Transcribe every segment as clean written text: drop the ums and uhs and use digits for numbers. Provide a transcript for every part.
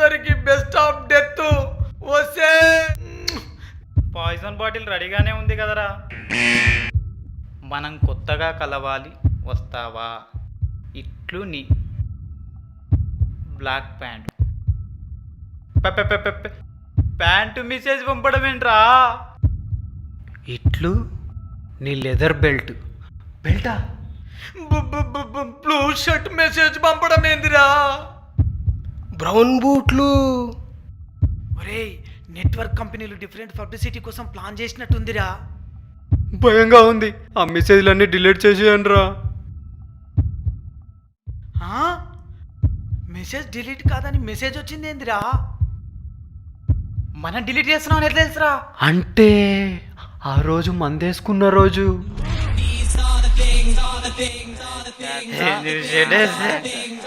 అందరికి best of death. వస్తే poison bottle రెడీగానే ఉంది కదరా. మనం కొత్తగా కలవాలి, వస్తావా? ఇట్లు నీ బ్లాక్ ప్యాంట్. ప్యాంటు మెసేజ్ పంపడం ఏంట్రా? ఇట్లు నీ లెదర్ బెల్ట్. బెల్టా? బ్లూ షర్ట్ మెసేజ్ పంపడం ఏందిరా? బ్రౌన్ బూట్లు. ఒరేయ్, నెట్వర్క్ కంపెనీలు డిఫరెంట్ పబ్లిసిటీ కోసం ప్లాన్ చేసినట్టుందిరా. భయంగా ఉంది. ఆ మెసేజ్లన్నీ డిలీట్ చేసేయండి రా. మెసేజ్ డిలీట్ కాదని మెసేజ్ వచ్చింది ఏందిరా? మనం డిలీట్ చేస్తున్నాం ఎట్లా తెలుసురా? అంటే ఆ రోజు మందేసుకున్న రోజు.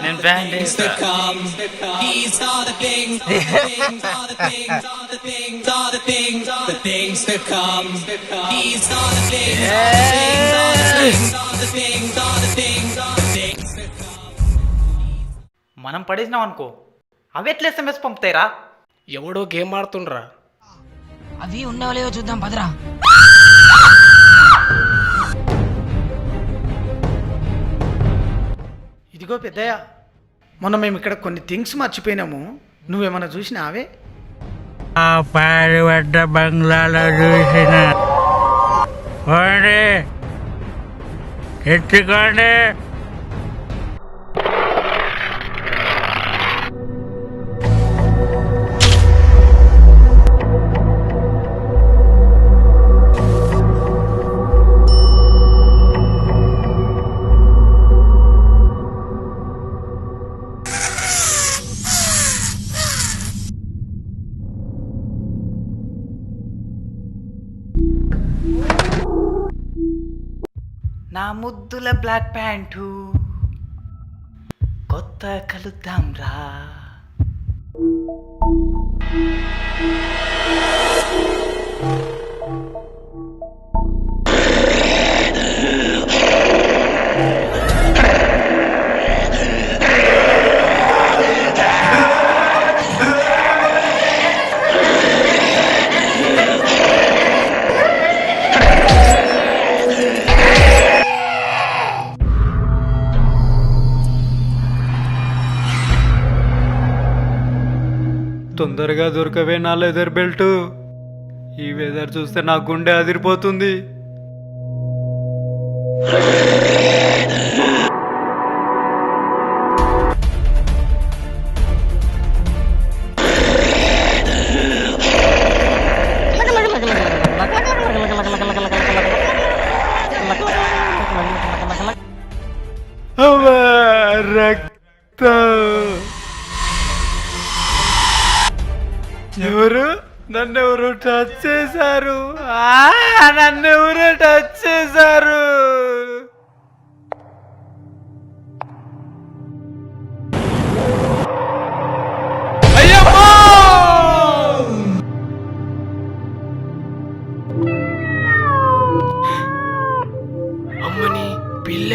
నేను ప్యాంట్ మనం పడేసినాం అనుకో, అవి ఎట్లా SMS పంపుతాయిరా? ఎవడో గేమ్ ఆడుతుండ్రా. అవి ఉన్నావో చూద్దాం పదరా. ఇదిగో పెద్దయ్య, మొన్న మేము ఇక్కడ కొన్ని థింగ్స్ మర్చిపోయినాము. నువ్వేమన్నా చూసినావే? ఆ పారి వద్ద బంగ్లాలో చూసిన ఎత్తుకోండి. నా ముద్దుల బ్లాక్ ప్యాంటు కొత్త కలుద్దాం రా. తొందరగా దొరకవే నా లెదర్ బెల్ట్. ఈ వెదర్ చూస్తే నా గుండె అదిరిపోతుంది. రక్తం. ఎవరు? నన్నెవరు టచ్ చేశారు? నన్నెవరు టచ్ చేశారు? అయ్యమ్మా! అమ్మని పిల్ల.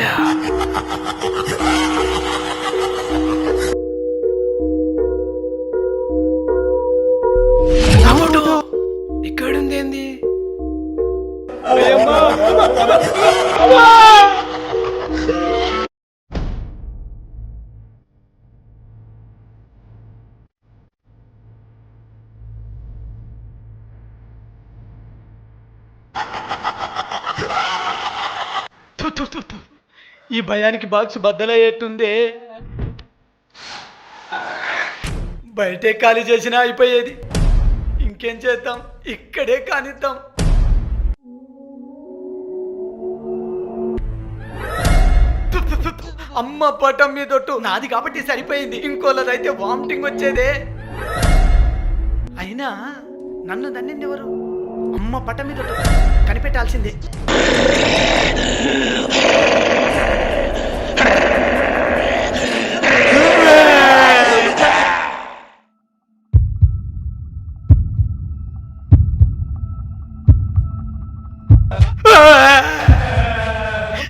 ఇక్కడుంది ఏంది? ఈ భయానికి బాక్స్ బద్దలయ్యేట్టుందే. బయటే ఖాళీ చేసినా అయిపోయేది. ఇంకేం చేద్దాం, ఇక్కడే కానిద్దాం. అమ్మ పటం మీదొట్టు నాది కాబట్టి సరిపోయింది. ఇంకోళ్ళదైతే వామిటింగ్ వచ్చేదే. అయినా నన్ను దన్నింది ఎవరు? అమ్మ పటం మీదొట్టు కనిపెట్టాల్సిందే.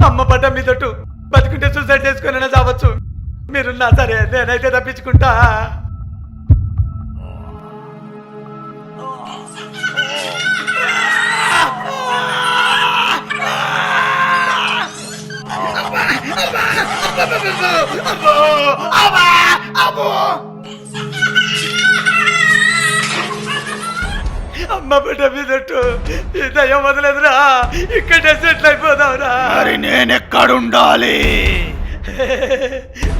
అమ్మ పడ్డ మీదట్టు బతుకుంటే సూసైడ్ చేసుకుని చావచ్చు. మీరున్నా సరే, నేనైతే తప్పించుకుంటా. మా బిడ్డ మీదట్టు ఈ దయ్యం వదలదురా, ఇక్కడే సెటిల్ అయిపోదావురా. మరి నేనెక్కడుండాలి?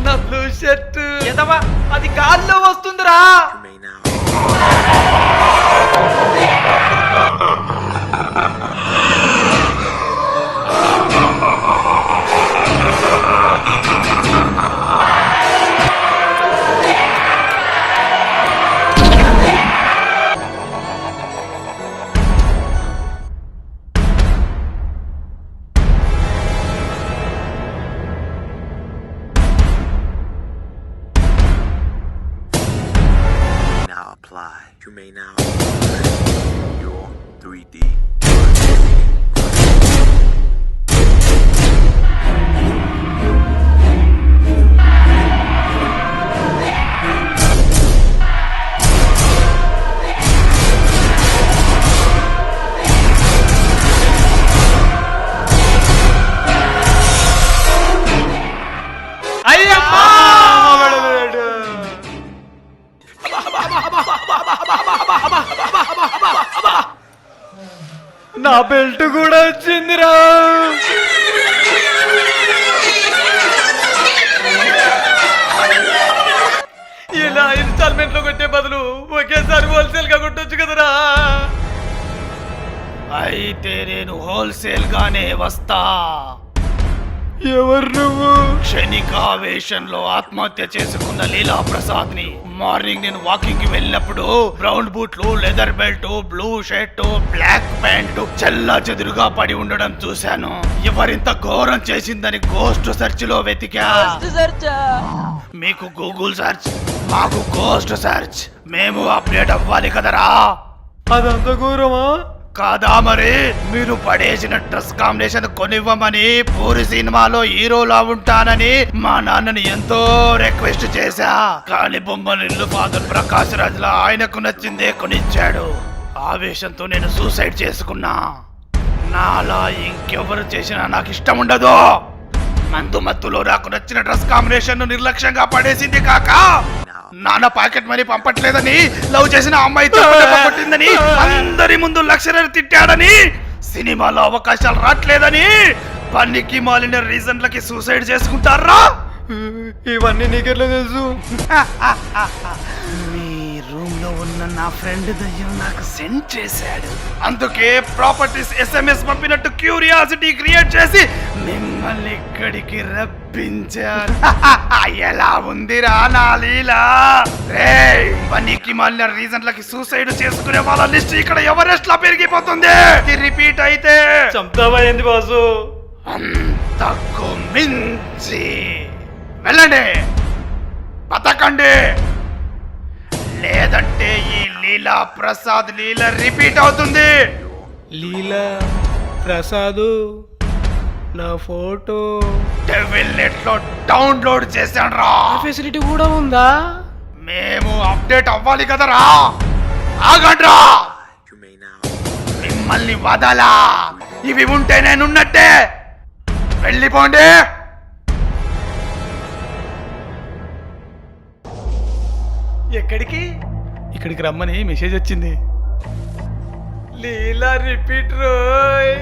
నా బ్లూ షర్ట్ ఎదవా, అది గాల్లో వస్తుందిరా. Now apply. You may now your 3D. అయ్యమ్మా! నా బెల్ట్ కూడా వచ్చిందిరా. ఇలా ఇన్స్టాల్మెంట్ లో కొట్టే బదులు ఒకేసారి హోల్సేల్ గా కొట్టొచ్చు కదరా. అయితే నేను హోల్సేల్ గానే వస్తా. ఎవరు నువ్వు? క్షణికావేశంలో ఆత్మహత్య చేసుకున్న లీలా ప్రసాద్ ని మార్నింగ్ నేను వాకింగ్ కి వెళ్ళినప్పుడు బ్రౌన్ బూట్లు, leather belt, blue shirt, black pant చెల్లా చెదురుగా పడి ఉండడం చూశాను. ఎవరింత ఘోరం చేసిందని గోస్ట్ సెర్చ్ లో వెతికా. మీకు గూగుల్ సెర్చ్, మాకు గోస్ట్ సెర్చ్. మేము అప్డేట్ అవ్వాలి కదరా. అదంత ఘోరమా? కాదా మరి? మీరు పడేసిన డ్రెస్ కాంబినేషన్ కొనివ్వమని పూరి సినిమాలో హీరోలా ఉంటానని మా నాన్నని ఎంతో రిక్వెస్ట్ చేశా. కానీ బొమ్మను ఇల్లు ఫాదర్ ప్రకాశ్ రాజ్లా ఆయనకు నచ్చిందే కొనిచ్చాడు. ఆవేశంతో నేను సూసైడ్ చేసుకున్నా. నాలా ఇంకెవరు చేసినా నాకు ఇష్టం ఉండదు. మందు మత్తులో నాకు నచ్చిన డ్రెస్ కాంబినేషన్ నిర్లక్ష్యంగా పడేసింది కాక నాన్న పాకెట్ మనీ పంపట్లేదని, లవ్ చేసిన అమ్మాయి కొట్టిందని, అందరి ముందు లక్షణాలు తిట్టాడని, సినిమాలో అవకాశాలు రావట్లేదని పనికి మాలిన రీజన్లకి సూసైడ్ చేసుకుంటారా? ఇవన్నీ నీకెట్లా తెలుసు? మీ రూమ్ లో ఉన్న నా ఫ్రెండ్ దయ్యం నాకు సెండ్ చేశాడు. అందుకే ప్రాపర్టీస్ SMS పంపినట్టు క్యూరియాసిటీ క్రియేట్ చేసి మిమ్మల్ని ఇక్కడికి రప్పించాను. ఎలా ఉందిరా నా లీలా? పనికి మాలిన రీజన్లకి సూసైడ్ చేసుకునే వాళ్ళ లిస్ట్ ఇక్కడ ఎవరెస్ట్ లా పెరిగిపోతుంది. రిపీట్ అయితే చంపుతావా ఏంది బాసు? అంతకు మించి వెళ్ళండి, బతకండి. లేదంటే ఈ లీలా ప్రసాద్ లీల రిపీట్ అవుతుంది. లీలా ప్రసాదు నా ఫోటో డెవిల్ నెట్ లో డౌన్లోడ్ చేశాను రా. ఫెసిలిటీ కూడా ఉందా? మేము అప్డేట్ అవ్వాలి కదరా. ఆగండ్రా, You may now మిమ్మల్ని వదలా. ఇవి ఉంటే నేనున్నట్టే. వెళ్ళిపోండి. ఎక్కడికి? ఇక్కడికి రమ్మని మెసేజ్ వచ్చింది. లీలా రిపీట్ రోయ్.